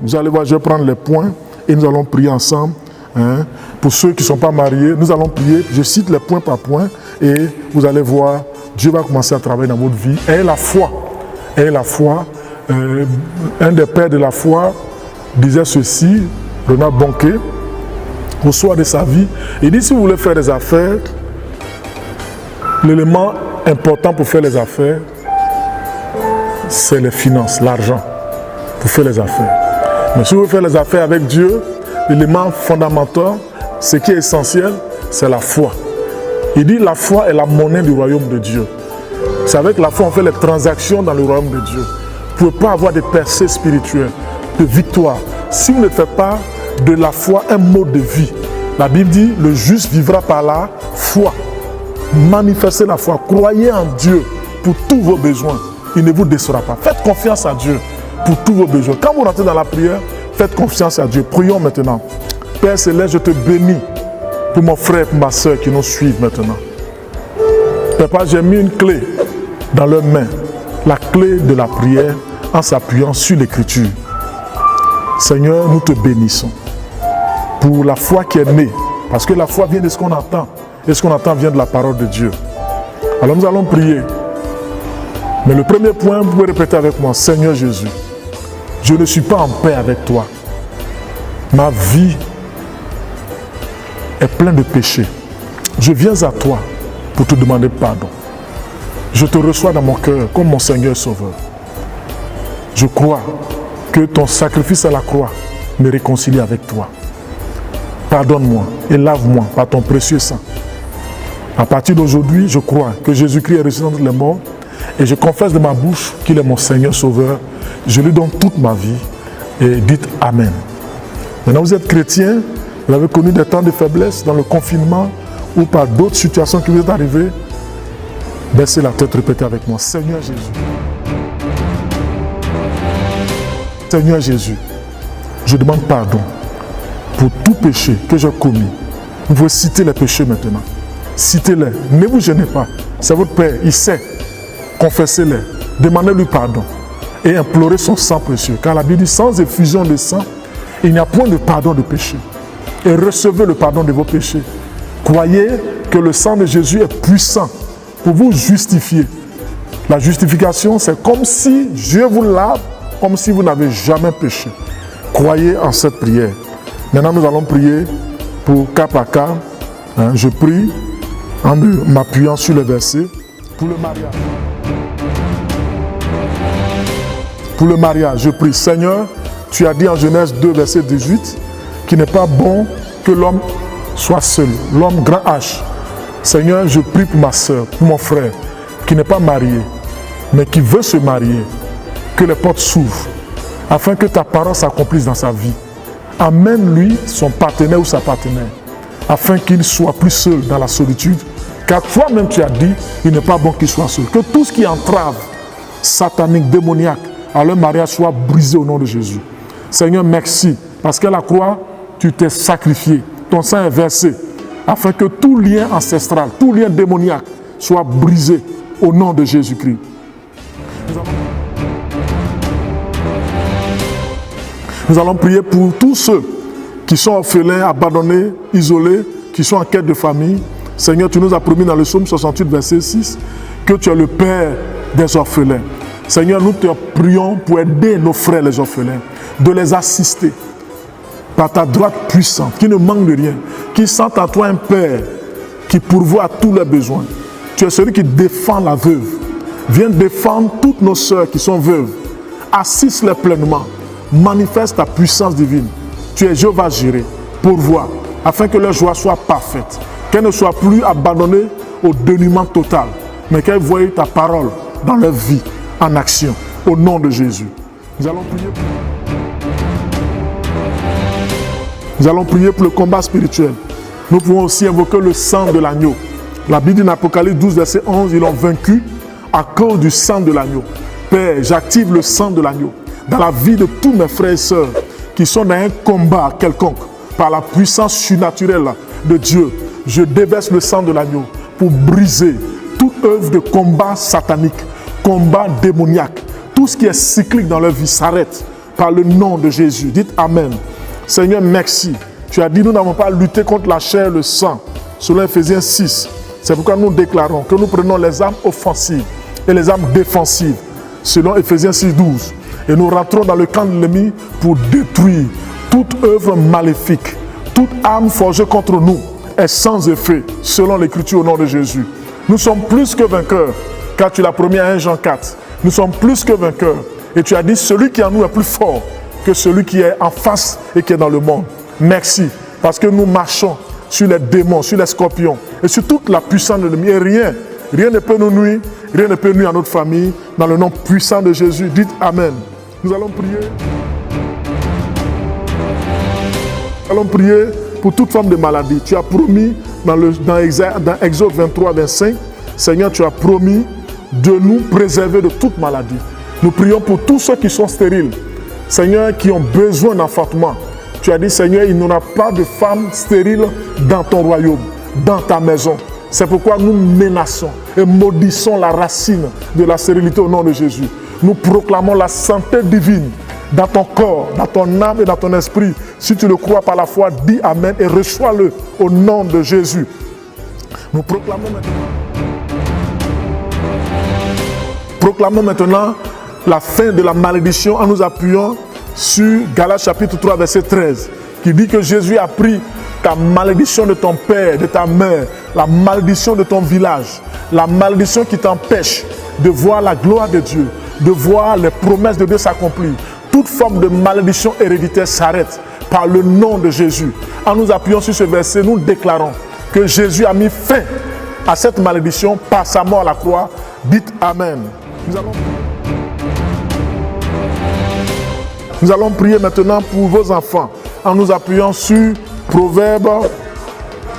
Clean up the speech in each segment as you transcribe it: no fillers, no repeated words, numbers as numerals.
Vous allez voir, je vais prendre les points et nous allons prier ensemble. Hein. Pour ceux qui ne sont pas mariés, nous allons prier. Je cite les points par point et vous allez voir, Dieu va commencer à travailler dans votre vie. Ayez la foi. Ayez la foi. Un des pères de la foi disait ceci, Renard Bonquet, au soir de sa vie. Il dit, si vous voulez faire des affaires, l'élément important pour faire les affaires, c'est les finances, l'argent, pour faire les affaires. Mais si vous voulez faire les affaires avec Dieu, l'élément fondamental, ce qui est essentiel, c'est la foi. Il dit, la foi est la monnaie du royaume de Dieu. C'est avec la foi qu'on fait les transactions dans le royaume de Dieu. Vous ne pouvez pas avoir de percées spirituelles, de victoire, si vous ne faites pas de la foi un mode de vie. La Bible dit, le juste vivra par la foi. Manifestez la foi, croyez en Dieu pour tous vos besoins. Il ne vous décevra pas. Faites confiance à Dieu pour tous vos besoins. Quand vous rentrez dans la prière, faites confiance à Dieu. Prions maintenant. Père Céleste, je te bénis pour mon frère et pour ma soeur qui nous suivent maintenant. Papa, j'ai mis une clé dans leurs mains, la clé de la prière en s'appuyant sur l'écriture. Seigneur, nous te bénissons pour la foi qui est née, parce que la foi vient de ce qu'on entend, et ce qu'on entend vient de la parole de Dieu. Alors nous allons prier. Mais le premier point, vous pouvez répéter avec moi, Seigneur Jésus, je ne suis pas en paix avec toi. Ma vie est pleine de péchés. Je viens à toi pour te demander pardon. Je te reçois dans mon cœur comme mon Seigneur Sauveur. Je crois que ton sacrifice à la croix me réconcilie avec toi. Pardonne-moi et lave-moi par ton précieux sang. À partir d'aujourd'hui, je crois que Jésus-Christ est ressuscité d'entre les morts et je confesse de ma bouche qu'il est mon Seigneur Sauveur. Je lui donne toute ma vie et dites Amen. Maintenant, vous êtes chrétien, vous avez connu des temps de faiblesse dans le confinement ou par d'autres situations qui vous sont arrivées. Baissez la tête, répétez avec moi, Seigneur Jésus. Seigneur Jésus, je demande pardon pour tout péché que j'ai commis. Vous pouvez citer les péchés maintenant. Citez-les, ne vous gênez pas. C'est votre Père, il sait. Confessez-les, demandez-lui pardon et implorez son sang précieux. Car la Bible dit, sans effusion de sang, il n'y a point de pardon de péché. Et recevez le pardon de vos péchés. Croyez que le sang de Jésus est puissant pour vous justifier. La justification, c'est comme si Dieu vous lave, comme si vous n'avez jamais péché. Croyez en cette prière. Maintenant, nous allons prier pour cas par cas. Je prie en m'appuyant sur le verset pour le mariage. Pour le mariage, je prie, Seigneur, tu as dit en Genèse 2, verset 18, qu'il n'est pas bon que l'homme soit seul, l'homme grand H. Seigneur, je prie pour ma soeur, pour mon frère, qui n'est pas marié, mais qui veut se marier, que les portes s'ouvrent, afin que ta parole s'accomplisse dans sa vie. Amène-lui son partenaire ou sa partenaire, afin qu'il soit plus seul dans la solitude, car toi-même tu as dit, il n'est pas bon qu'il soit seul. Que tout ce qui entrave, satanique, démoniaque, à leur mariage soit brisé au nom de Jésus. Seigneur, merci, parce qu'à la croix, tu t'es sacrifié, ton sang est versé, afin que tout lien ancestral, tout lien démoniaque soit brisé au nom de Jésus-Christ. Nous allons prier pour tous ceux qui sont orphelins, abandonnés, isolés, qui sont en quête de famille. Seigneur, tu nous as promis dans le psaume 68, verset 6, que tu es le Père des orphelins. Seigneur, nous te prions pour aider nos frères les orphelins, de les assister par ta droite puissante, qui ne manque de rien, qui sentent en toi un Père qui pourvoit à tous leurs besoins. Tu es celui qui défend la veuve. Viens défendre toutes nos sœurs qui sont veuves. Assiste-les pleinement. Manifeste ta puissance divine. Tu es Jéhovah Jireh, pourvois, afin que leur joie soit parfaite, qu'elles ne soient plus abandonnées au dénuement total, mais qu'elles voient ta parole dans leur vie, en action, au nom de Jésus. Nous allons prier pour le combat spirituel. Nous pouvons aussi invoquer le sang de l'agneau. La Bible dit en Apocalypse 12, verset 11, ils l'ont vaincu à cause du sang de l'agneau. Père, j'active le sang de l'agneau dans la vie de tous mes frères et sœurs qui sont dans un combat quelconque, par la puissance surnaturelle de Dieu. Je déverse le sang de l'agneau pour briser toute œuvre de combat satanique, combat démoniaque. Tout ce qui est cyclique dans leur vie s'arrête par le nom de Jésus. Dites Amen. Seigneur, merci. Tu as dit, nous n'avons pas à lutter contre la chair et le sang, selon Ephésiens 6. C'est pourquoi nous déclarons que nous prenons les armes offensives et les armes défensives, selon Ephésiens 6, 12. Et nous rentrons dans le camp de l'ennemi pour détruire toute œuvre maléfique, toute arme forgée contre nous est sans effet, selon l'Écriture au nom de Jésus. Nous sommes plus que vainqueurs, car tu l'as promis à 1 Jean 4. Nous sommes plus que vainqueurs. Et tu as dit, celui qui en nous est plus fort que celui qui est en face et qui est dans le monde. Merci, parce que nous marchons sur les démons, sur les scorpions et sur toute la puissance de l'ennemi. Et rien ne peut nous nuire, rien ne peut nuire à notre famille. Dans le nom puissant de Jésus, dites Amen. Nous allons prier. Nous allons prier pour toute forme de maladie. Tu as promis dans Exode 23, 25, Seigneur, tu as promis de nous préserver de toute maladie. Nous prions pour tous ceux qui sont stériles, Seigneur, qui ont besoin d'enfantement. Tu as dit, Seigneur, il n'y aura pas de femmes stériles dans ton royaume, dans ta maison. C'est pourquoi nous menaçons et maudissons la racine de la stérilité au nom de Jésus. Nous proclamons la santé divine dans ton corps, dans ton âme et dans ton esprit. Si tu le crois par la foi, dis Amen et reçois-le au nom de Jésus. Nous proclamons maintenant la fin de la malédiction en nous appuyant sur Galates chapitre 3 verset 13 qui dit que Jésus a pris ta malédiction de ton père, de ta mère, la malédiction de ton village, la malédiction qui t'empêche de voir la gloire de Dieu, de voir les promesses de Dieu s'accomplir. Toute forme de malédiction héréditaire s'arrête par le nom de Jésus. En nous appuyant sur ce verset, nous déclarons que Jésus a mis fin à cette malédiction par sa mort à la croix. Dites Amen. Nous allons prier maintenant pour vos enfants en nous appuyant sur Proverbe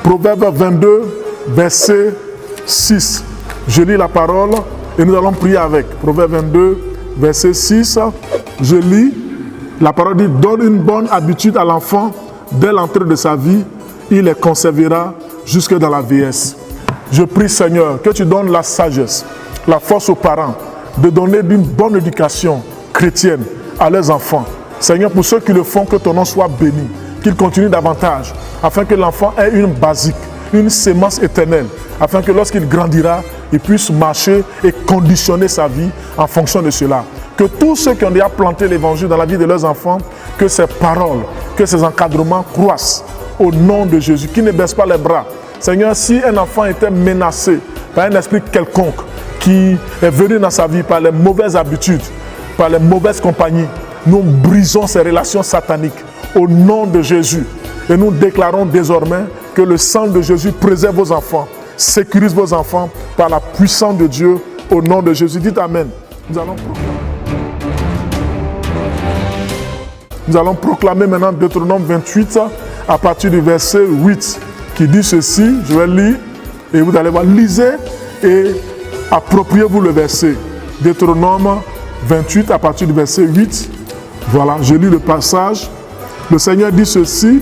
22, verset 6. Je lis la parole et nous allons prier avec. Proverbe 22, verset 6. Je lis, la parole dit, donne une bonne habitude à l'enfant dès l'entrée de sa vie, il les conservera jusque dans la vieillesse. Je prie, Seigneur, que tu donnes la sagesse, la force aux parents de donner d'une bonne éducation chrétienne à leurs enfants. Seigneur, pour ceux qui le font, que ton nom soit béni, qu'il continue davantage, afin que l'enfant ait une basique, une sémence éternelle, afin que lorsqu'il grandira, il puisse marcher et conditionner sa vie en fonction de cela. Que tous ceux qui ont déjà planté l'évangile dans la vie de leurs enfants, que ces paroles, que ces encadrements croissent au nom de Jésus, qui ne baisse pas les bras. Seigneur, si un enfant était menacé par un esprit quelconque qui est venu dans sa vie par les mauvaises habitudes, par les mauvaises compagnies, nous brisons ces relations sataniques au nom de Jésus. Et nous déclarons désormais que le sang de Jésus préserve vos enfants, sécurise vos enfants par la puissance de Dieu au nom de Jésus. Dites Amen. Nous allons proclamer maintenant Deutéronome 28 à partir du verset 8 qui dit ceci. Je vais lire et vous allez voir. Lisez et appropriez-vous le verset. Deutéronome 28 à partir du verset 8. Voilà, je lis le passage. Le Seigneur dit ceci.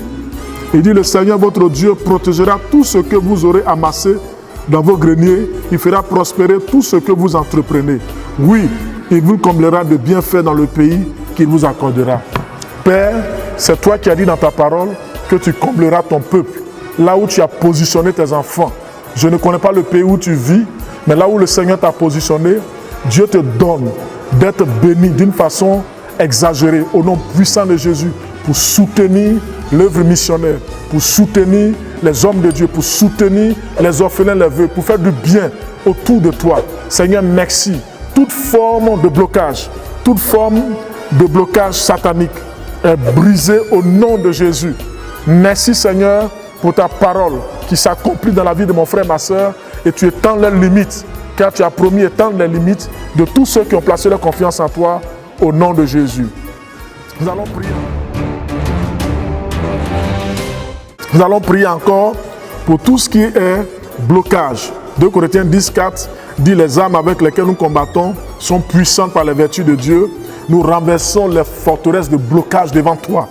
Il dit, le Seigneur votre Dieu protégera tout ce que vous aurez amassé dans vos greniers. Il fera prospérer tout ce que vous entreprenez. Oui, il vous comblera de bienfaits dans le pays qu'il vous accordera. Père, c'est toi qui as dit dans ta parole que tu combleras ton peuple. Là où tu as positionné tes enfants. Je ne connais pas le pays où tu vis, mais là où le Seigneur t'a positionné, Dieu te donne d'être béni d'une façon exagérée au nom puissant de Jésus pour soutenir l'œuvre missionnaire, pour soutenir les hommes de Dieu, pour soutenir les orphelins, les veuves, pour faire du bien autour de toi. Seigneur, merci. Toute forme de blocage satanique est brisée au nom de Jésus. Merci Seigneur pour ta parole qui s'accomplit dans la vie de mon frère et ma soeur et tu étends leurs limites car tu as promis étendre les limites de tous ceux qui ont placé leur confiance en toi au nom de Jésus. Nous allons prier. Nous allons prier encore pour tout ce qui est blocage. 2 Corinthiens 10, 4 dit les armes avec lesquelles nous combattons sont puissantes par les vertus de Dieu. Nous renversons les forteresses de blocage devant toi,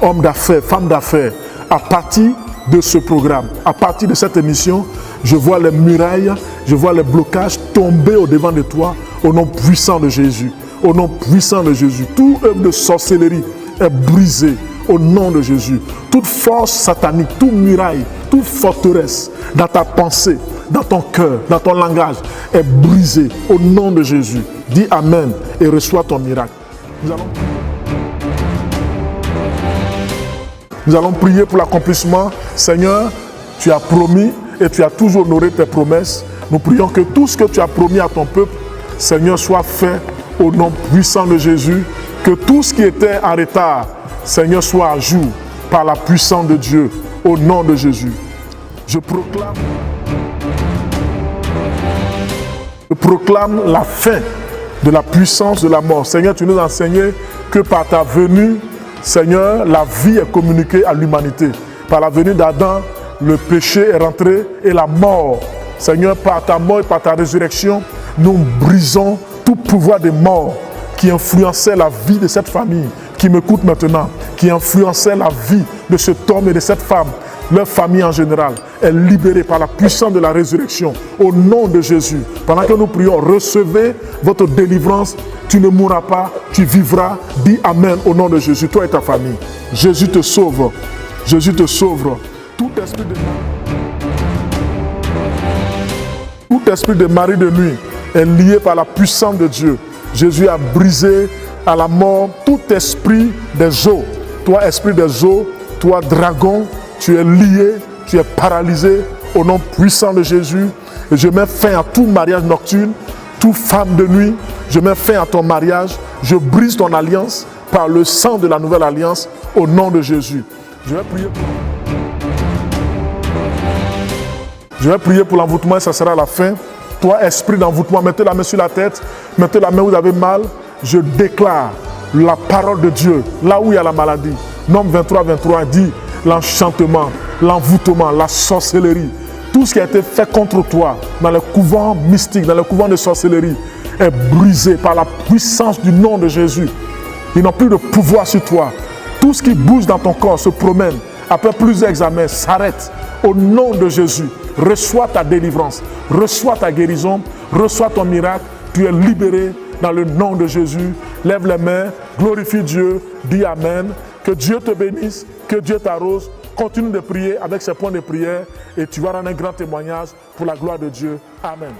hommes d'affaires, femmes d'affaires. À partir de ce programme, à partir de cette émission, je vois les murailles, je vois les blocages tomber au devant de toi au nom puissant de Jésus. au nom puissant de Jésus. Toute œuvre de sorcellerie est brisée au nom de Jésus. Toute force satanique, tout muraille, toute forteresse dans ta pensée, dans ton cœur, dans ton langage est brisée au nom de Jésus. Dis Amen et reçois ton miracle. Nous allons prier pour l'accomplissement. Seigneur, tu as promis et tu as toujours honoré tes promesses. Nous prions que tout ce que tu as promis à ton peuple, Seigneur, soit fait au nom puissant de Jésus. Que tout ce qui était en retard, Seigneur, soit à jour par la puissance de Dieu, au nom de Jésus. Je proclame la fin de la puissance de la mort. Seigneur, tu nous as enseigné que par ta venue, Seigneur, la vie est communiquée à l'humanité. Par la venue d'Adam, le péché est rentré et la mort. Seigneur, par ta mort et par ta résurrection, nous brisons tout pouvoir de mort qui influençait la vie de cette famille, qui m'écoute maintenant, qui influençait la vie de cet homme et de cette femme. Leur famille en général est libérée par la puissance de la résurrection. Au nom de Jésus, pendant que nous prions, recevez votre délivrance. Tu ne mourras pas, tu vivras. Dis Amen au nom de Jésus, toi et ta famille. Jésus te sauve. Jésus te sauve. Tout esprit de mari de nuit est lié par la puissance de Dieu. Jésus a brisé à la mort tout esprit des eaux. Toi, esprit des eaux, toi, dragon, tu es lié, tu es paralysé au nom puissant de Jésus. Et je mets fin à tout mariage nocturne, toute femme de nuit. Je mets fin à ton mariage. Je brise ton alliance par le sang de la nouvelle alliance au nom de Jésus. Je vais prier pour l'envoûtement et ça sera la fin. Toi, esprit d'envoûtement, mettez la main sur la tête, mettez la main où vous avez mal. Je déclare la parole de Dieu là où il y a la maladie. Nombre 23, 23 dit l'enchantement, l'envoûtement, la sorcellerie. Tout ce qui a été fait contre toi dans les couvents mystiques, dans les couvents de sorcellerie est brisé par la puissance du nom de Jésus. Ils n'ont plus de pouvoir sur toi. Tout ce qui bouge dans ton corps se promène. Après plusieurs examens, s'arrête. Au nom de Jésus, reçois ta délivrance, reçois ta guérison, reçois ton miracle. Tu es libéré dans le nom de Jésus. Lève les mains, glorifie Dieu, dis Amen. Que Dieu te bénisse, que Dieu t'arrose. Continue de prier avec ces points de prière et tu vas rendre un grand témoignage pour la gloire de Dieu. Amen.